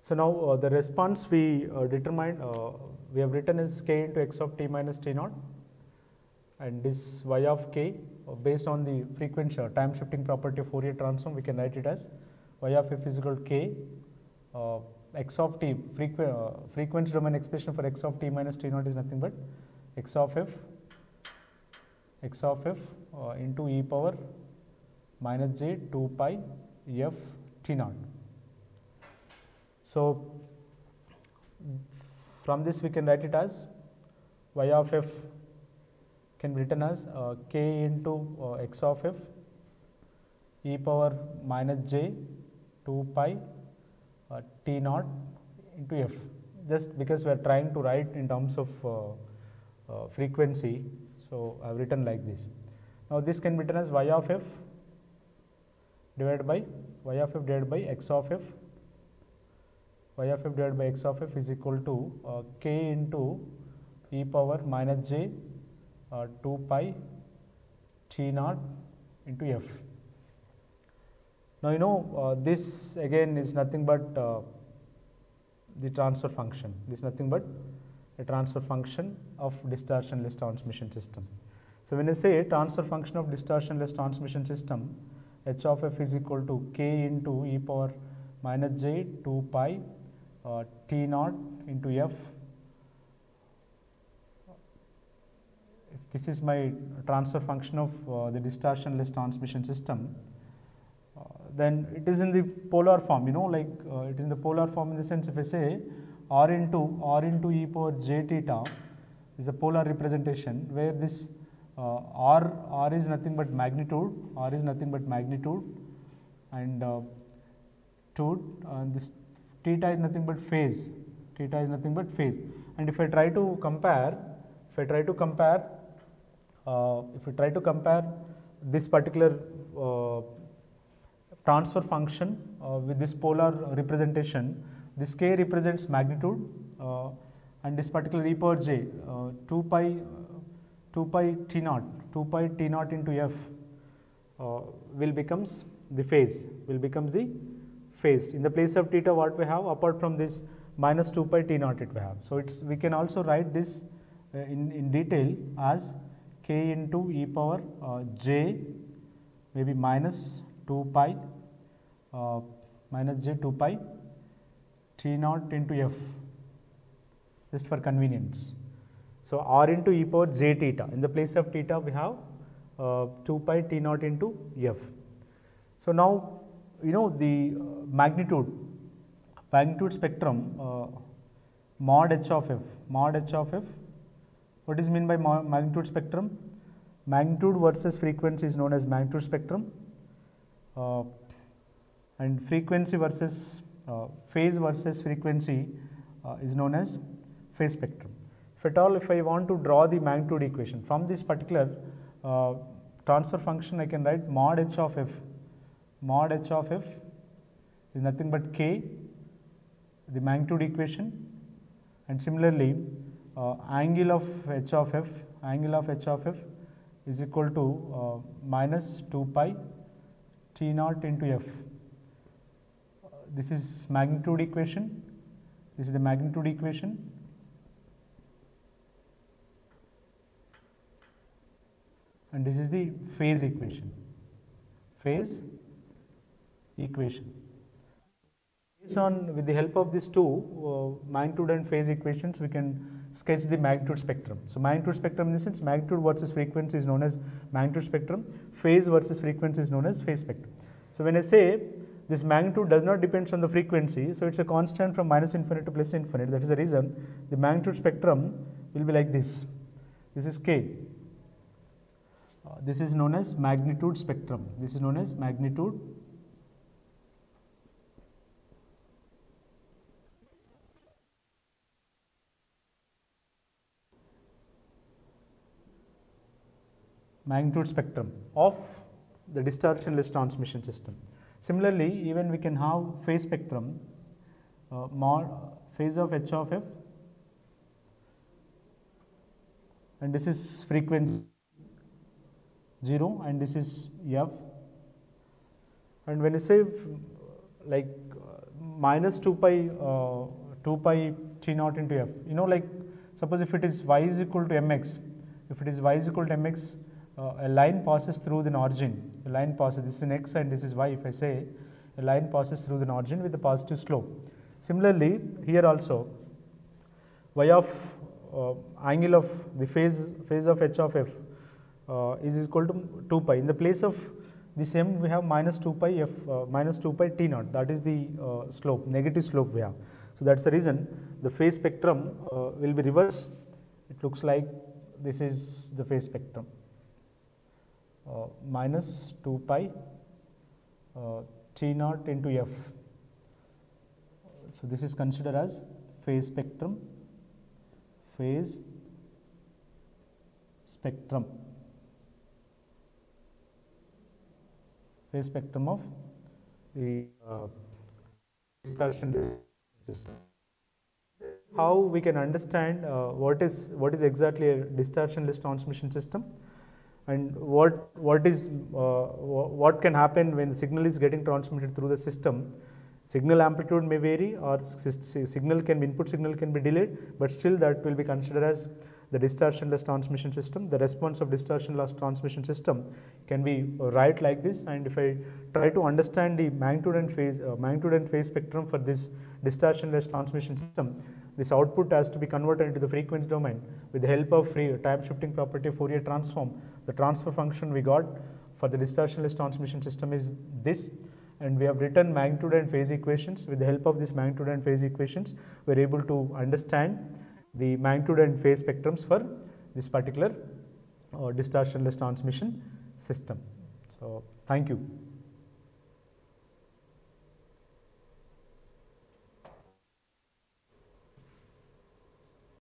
So now the response we determined, we have written as k into x of t minus t naught, and this y of k based on the frequency time shifting property of Fourier transform, we can write it as y of f is equal to k x of t, frequency domain expression for x of t minus t naught is nothing but x of f into e power minus j 2 pi f t naught. So from this we can write it as y of f can be written as k into x of f e power minus j 2 pi t naught into f, just because we are trying to write in terms of frequency. So I have written like this. Now this can be written as y of f divided by x of f. Y of f divided by x of f is equal to k into e power minus j 2 pi t naught into f. Now you know this again is nothing but the transfer function. This is nothing but a transfer function of distortionless transmission system. So when I say transfer function of distortionless transmission system, h of f is equal to k into e power minus j 2 pi t naught into f. If this is my transfer function of the distortionless transmission system, then it is in the polar form, you know, like it is in the polar form in the sense, if I say r into e power j theta is a polar representation, where this r is nothing but magnitude, and this theta is nothing but phase, and if I try to compare, this particular transfer function with this polar representation, this k represents magnitude, and this particular e power j 2 pi t naught into f will becomes the phase, in the place of theta what we have, apart from this minus 2 pi t naught it we have. So it's, we can also write this in detail as k into e power j maybe minus 2 pi t naught into f, just for convenience. So r into e power j theta, in the place of theta we have 2 pi t naught into f. So now you know the magnitude spectrum mod h of f. What is mean by magnitude spectrum? Magnitude versus frequency is known as magnitude spectrum, and frequency versus phase versus frequency is known as phase spectrum. If I want to draw the magnitude equation from this particular transfer function, I can write mod h of f. Mod h of f is nothing but k, the magnitude equation, and similarly angle of h of f is equal to minus 2 pi t naught into f. This is magnitude equation, this is the magnitude equation, and this is the phase equation. Based on, with the help of these two magnitude and phase equations, we can sketch the magnitude spectrum. So magnitude spectrum in the sense, magnitude versus frequency is known as magnitude spectrum, phase versus frequency is known as phase spectrum. So when I say this magnitude does not depend on the frequency, so it's a constant from minus infinity to plus infinity. That is the reason the magnitude spectrum will be like this. This is k. This is known as magnitude spectrum. This is known as magnitude spectrum of the distortionless transmission system. Similarly, even we can have phase spectrum, mod phase of h of f, and this is frequency 0 and this is f. And when you say like minus 2 pi t naught into f. You know, like suppose if it is y is equal to mx, if it is y is equal to mx, a line passes through the origin. A line passes, this is an x and this is y. If I say a line passes through the origin with a positive slope. Similarly, here also y of angle of the phase of h of f is equal to 2 pi. In the place of this m, we have minus 2 pi f minus 2 pi t naught. That is the slope, negative slope we have. So that's the reason the phase spectrum will be reversed. It looks like this is the phase spectrum. Minus 2 pi t naught into f. So this is considered as phase spectrum. Phase spectrum. Phase spectrum of the distortion system. How we can understand what is exactly a distortionless transmission system, and what can happen when the signal is getting transmitted through the system. Signal amplitude may vary, or signal can be, input signal can be delayed, but still that will be considered as the distortionless transmission system. The response of distortionless transmission system can be right like this. And if I try to understand the magnitude and phase spectrum for this distortionless transmission system, this output has to be converted into the frequency domain with the help of time shifting property of Fourier transform. The transfer function we got for the distortionless transmission system is this, and we have written magnitude and phase equations. With the help of this magnitude and phase equations, we are able to understand the magnitude and phase spectrums for this particular distortionless transmission system. So, thank you.